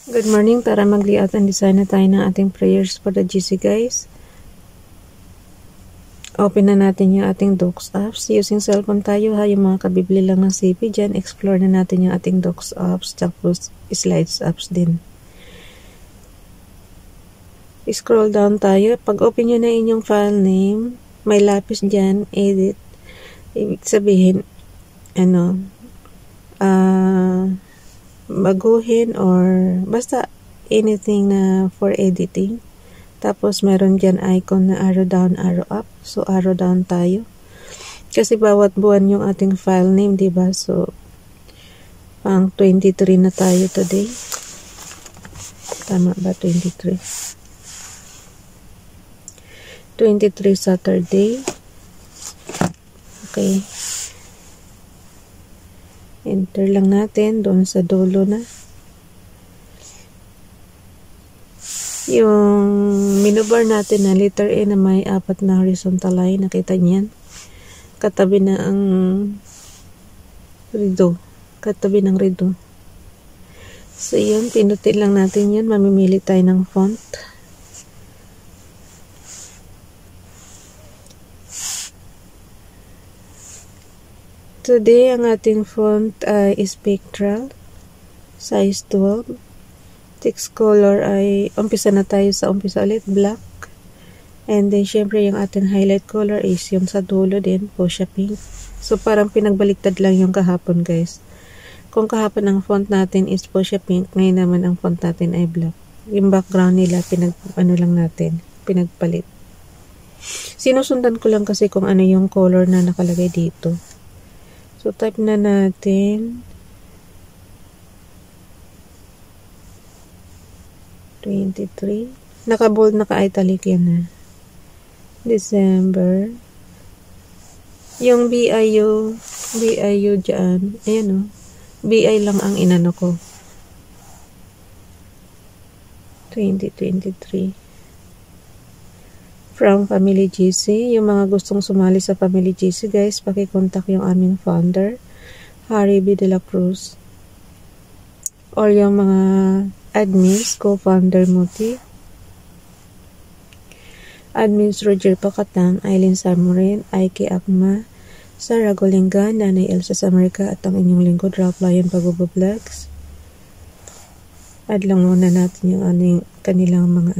Good morning. Tara mag-layout and design na tayo ng ating prayers for the GC guys. Open na natin yung ating Docs apps. Using cellphone tayo ha, yung mga kabibli lang ng CP dyan. Explore na natin yung ating Docs apps, tapos Slides apps din. Scroll down tayo. Pag open nyo na inyong file name, may lapis dyan, edit. Ibig sabihin, baguhin or basta anything na for editing. Tapos meron dyan icon na arrow down, arrow up. So arrow down tayo. Kasi bawat buwan yung ating file name, diba? So pang 23 na tayo today. Tama ba 23? 23 Saturday. Okay. Enter lang natin doon sa dulo na. Yung minubar natin na letter A na may 4 na horizontal line. Nakita niyan. Katabi na ang redo. Katabi ng redo. So yun, pinutin lang natin yun. Mamimili tayo ng font. Today, ang ating font ay Spectral, size 12. Text color ay, umpisa na tayo sa umpisa ulit, black. And then, syempre, yung ating highlight color is yung sa dulo din, fuchsia pink. So, parang pinagbaliktad lang yung kahapon, guys. Kung kahapon ang font natin is fuchsia pink, ngayon naman ang font natin ay black. Yung background nila, pinagpalit. Sinusundan ko lang kasi kung ano yung color na nakalagay dito. So, type na natin 23. Naka-bold, naka-italic yan na. December. Yung BIU dyan, ayan o. BI lang ang inano ko. 2023. From Family GC. Yung mga gustong sumali sa Family GC, guys, pakicontact yung aming founder, Harry B. De La Cruz. Or yung mga admins, co-founder Muti, admins Roger Pacatang, Aileen Samurin, Aiki Akma, Sarah Golingan, Nanay Elsa sa Amerika, at ang inyong lingkod, Ralph Lion Paguboblogs. Add lang muna natin yung kanilang mga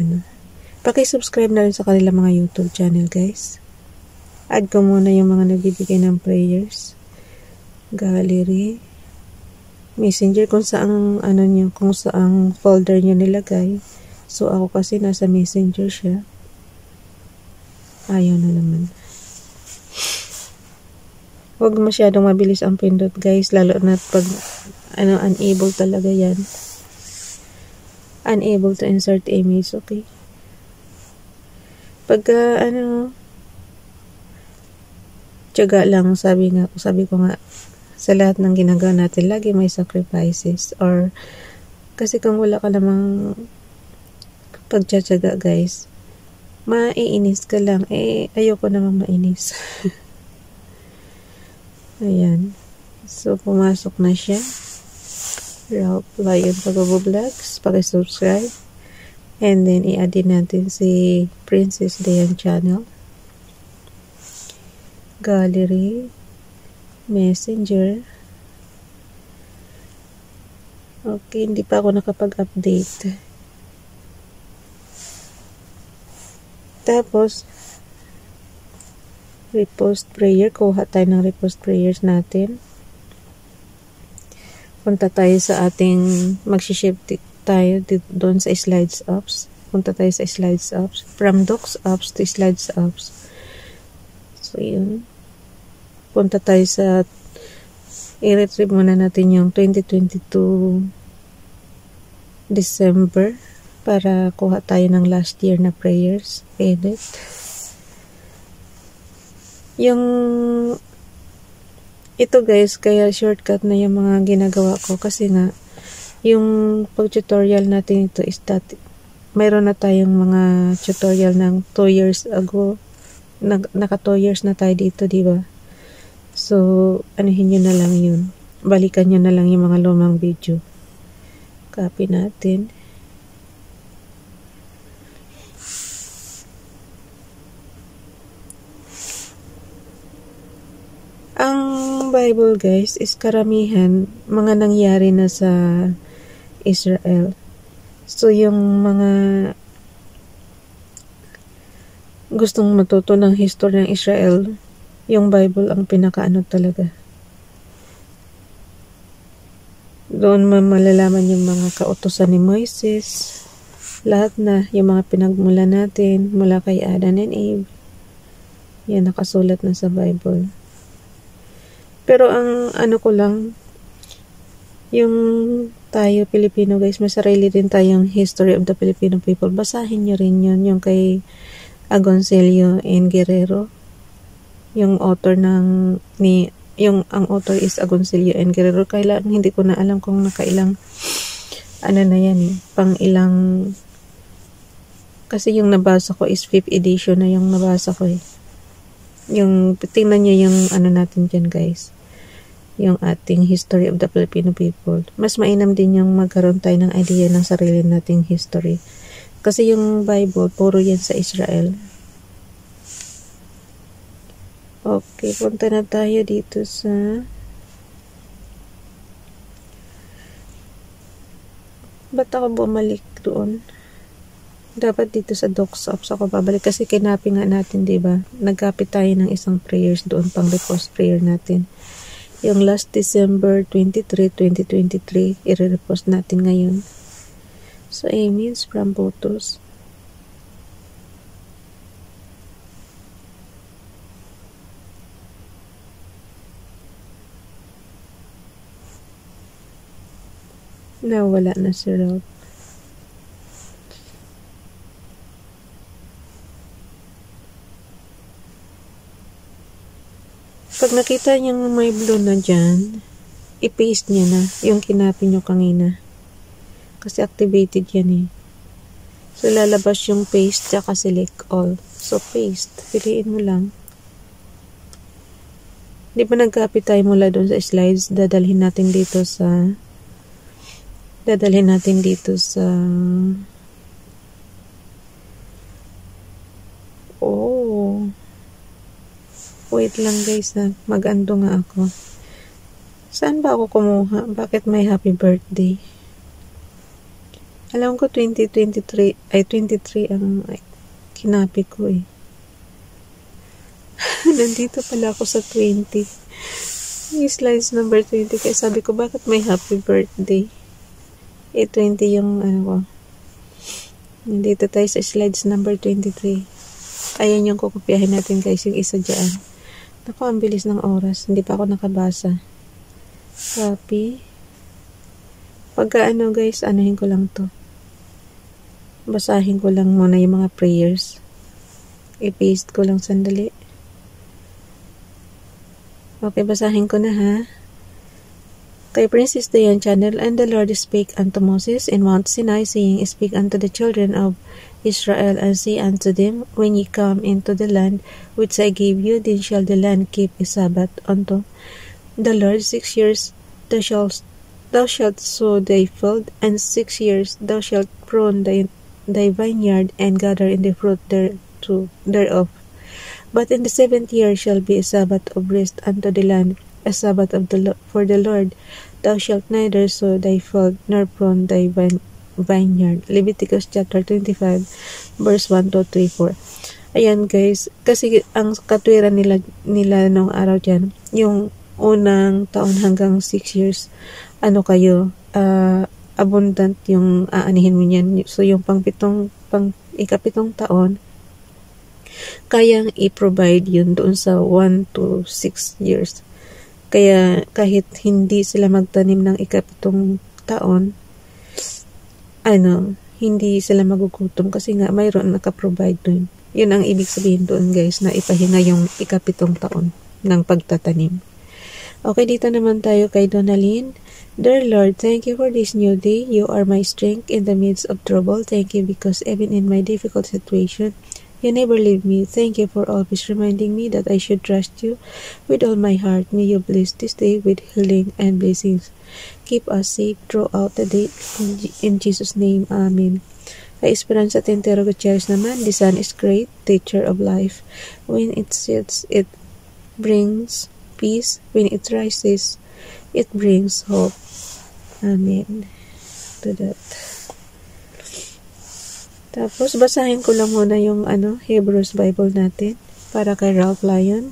Paki-subscribe na rin sa kanilang mga YouTube channel, guys. Add ko muna yung mga nagbibigay ng prayers. Gallery. Messenger, kung saang kung saang folder nyo nilagay. So, ako kasi nasa Messenger siya. Ayaw na naman. Huwag masyadong mabilis ang pindot, guys. Lalo na pag, unable talaga yan. Unable to insert image, okay? Pagka, tiyaga lang, sabi ko nga, sa lahat ng ginagawa natin, lagi may sacrifices. Or, kasi kung wala ka namang pagtsatsaga, guys, maiinis ka lang. Ayoko namang mainis. Ayan. So, pumasok na siya. Ralph Lion Paguboblogs. Paki-subscribe. And then, i-add din natin si Princess Dayan Channel. Gallery. Messenger. Okay, hindi pa ako nakapag-update. Tapos, repost prayer. Kuha tayo ng repost prayers natin. Punta tayo sa ating mag-shift tayo doon sa Slides apps. Punta tayo sa Slides apps. From Docs apps to Slides apps. So, yun. Punta tayo sa i-retrieve muna natin yung 2022 December para kuha tayo ng last year na prayers. Edit. Yung ito, guys, kaya shortcut na yung mga ginagawa ko kasi nga yung pag-tutorial natin ito is that mayroon na tayong mga tutorial ng 2 years ago. Naka 2 years na tayo dito, diba? So, anuhin nyo na lang yun. Balikan nyo na lang yung mga lumang video. Copy natin. Ang Bible guys is karamihan mga nangyari na sa Israel. So yung mga gustong matuto ng history ng Israel, yung Bible ang pinakaano talaga. Doon malalaman yung mga kautusan ni Moises, lahat na yung mga pinagmula natin mula kay Adam and Eve. Yan nakasulat na sa Bible. Pero ang ano ko lang, yung tayo Pilipino guys, may sarili din tayong History of the Filipino People. Basahin nyo rin yun, yung kay Agoncillo and Guerrero. Yung author ang author is Agoncillo and Guerrero. Kailan, hindi ko na alam kung nakailang, ano na yan pang ilang, kasi yung nabasa ko is 5th edition na yung nabasa ko Yung, tingnan nyo yung ano natin dyan guys. Yung ating History of the Filipino People. Mas mainam din yung magkaroon tayo ng idea ng sarili nating history. Kasi yung Bible, puro yan sa Israel. Okay, punta na tayo dito sa... Ba't ako bumalik doon? Dapat dito sa Docs Apps ako babalik kasi kinapi nga natin, diba? Nagkapit tayo ng isang prayers doon pang repost prayer natin. Yung last December 23, 2023, i-repost natin ngayon. So, means from photos. Nawala na si Ralph. Pag nakita niyang may blue na dyan, i-paste niya na yung kinapi niyo kanina. Kasi activated yan So, lalabas yung paste tsaka select all. So, paste. Piliin mo lang. Di ba nag-copy tayo mula doon sa slides? Dadalhin natin dito sa wait lang guys mag-ando nga ako. Saan ba ako kumuha? Bakit may happy birthday? Alam ko 23 ang kinapi ko Nandito pala ako sa 20. Yung slides number 20. Kaya sabi ko, bakit may happy birthday? 20 yung ano ko. Nandito tayo sa slides number 23. Ayan yung kukopyahin natin guys, yung isa dyan. Naku, ang bilis ng oras. Hindi pa ako nakabasa. Copy. Pagka guys, anuhin ko lang to. Basahin ko lang muna yung mga prayers. I-paste ko lang sandali. Okay, basahin ko na ha. Kay Princess Dayan Channel, and the Lord spake unto Moses in Mount Sinai, saying, Speak unto the children of Israel, and say unto them, When ye come into the land which I gave you, then shall the land keep a Sabbath unto the Lord. 6 years thou shalt sow thy field, and 6 years thou shalt prune thy vineyard, and gather in the fruit thereof. But in the 7th year shall be a Sabbath of rest unto the land, a Sabbath for the Lord. Thou shalt neither sow thy field, nor prune thy vineyard. Leviticus chapter 25, verse 1 to 3, 4. Ayan guys, kasi ang katwiran nila nung araw dyan, yung unang taon hanggang 6 years, abundant yung aanihin mo niyan. So yung ikapitong taon, kayang i-provide yun doon sa 1 to 6 years. Kaya kahit hindi sila magtanim ng ikapitong taon, hindi sila magugutom kasi nga mayroon naka-provide doon. Yun ang ibig sabihin doon guys, na ipahinga yung ikapitong taon ng pagtatanim. Okay, dito naman tayo kay Donalyn. Dear Lord, thank you for this new day. You are my strength in the midst of trouble. Thank you because even in my difficult situation, You never leave me. Thank you for always reminding me that I should trust you with all my heart. May you bless this day with healing and blessings. Keep us safe throughout the day. In Jesus' name, Amen. Kay Esperanza Tintero Gutierrez naman, the sun is great, teacher of life. When it sets, it brings peace. When it rises, it brings hope. Amen. To that. Tapos, basahin ko lang muna yung Hebrews Bible natin para kay Ralph Lyon.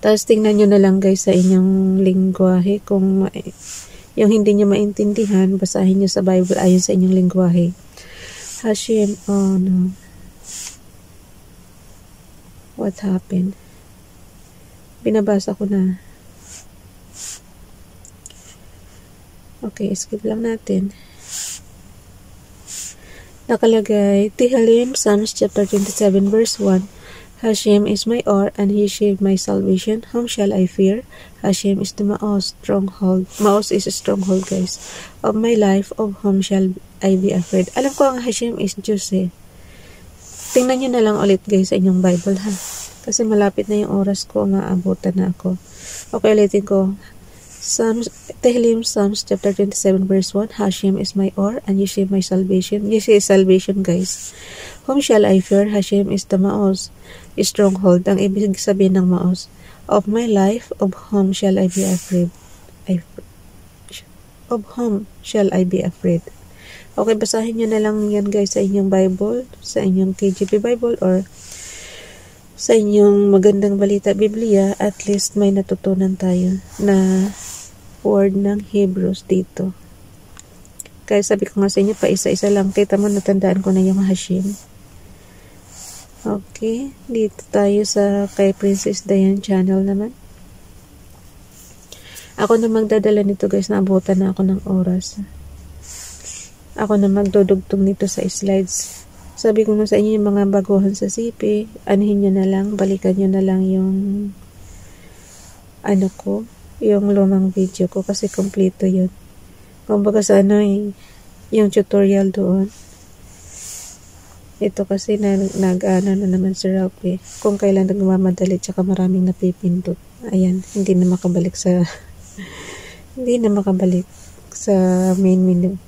Tapos, tingnan nyo na lang guys sa inyong lingwahe. Kung yung hindi nyo maintindihan, basahin nyo sa Bible ayon sa inyong lingwahe. Hashem, oh no. What happened? Binabasa ko na. Okay, skip lang natin. Nakalagay, Tehillim, Psalms chapter 27 verse 1. Hashem is my or, and he shaped my salvation. Whom shall I fear? Hashem is the Maos, stronghold. Maos is a stronghold, guys. Of my life, of whom shall I be afraid? Alam ko ang Hashem is Diyos eh. Tingnan nyo na lang ulit guys sa inyong Bible ha. Kasi malapit na yung oras ko, maabutan na ako. Okay, ulitin ko. Tehillim, Psalms chapter 27 verse 1. Hashem is my or, and you shape my salvation. Yes, is salvation guys. Whom shall I fear? Hashem is the Maos, stronghold. Ang ibig sabihin ng Maos, of my life, of whom shall I be afraid? Of whom shall I be afraid? Okay, basahin nyo na lang yan guys sa inyong Bible, sa inyong KJV Bible, or sa inyong magandang balita Biblia. At least may natutunan tayo na word ng Hebrews dito. Kaya sabi ko nga sa inyo, pa isa-isa lang. Kita mo, natandaan ko na yung Hashem. Okay, dito tayo sa kay Princess Diane channel naman. Ako na magdadala nito guys, naabutan na ako ng oras. Ako na magdudugtong nito sa slides. Sabi ko nga sa inyo, yung mga baguhan sa CP, anuhin nyo na lang, balikan nyo na lang yung yung lumang video ko kasi kompleto yun. Kumbaga sa yung tutorial doon. Ito kasi nag-ano na naman si Ralph eh. Kung kailan nagmamadali tsaka maraming napipindot. Ayan, hindi na makabalik sa main menu.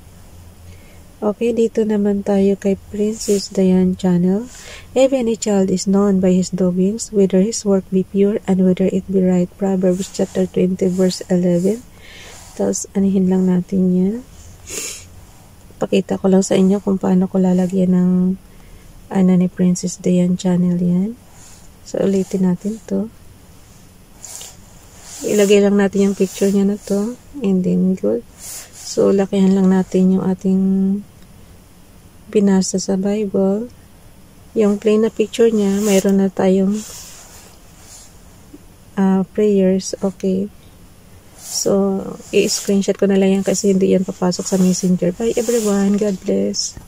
Okay, dito naman tayo kay Princess Diane channel. If any child is known by his doings, whether his work be pure and whether it be right. Proverbs chapter 20 verse 11. Tapos, anihin lang natin yan. Pakita ko lang sa inyo kung paano ko lalagyan ng ni Princess Diane channel yan. So, ulitin natin to. Ilagay lang natin yung picture niya na to. And then, good. So, lakihan lang natin yung ating binasa sa Bible. Yung plain na picture niya, mayroon na tayong prayers. Okay. So, i-screenshot ko na lang yan kasi hindi yan papasok sa Messenger. Bye everyone. God bless.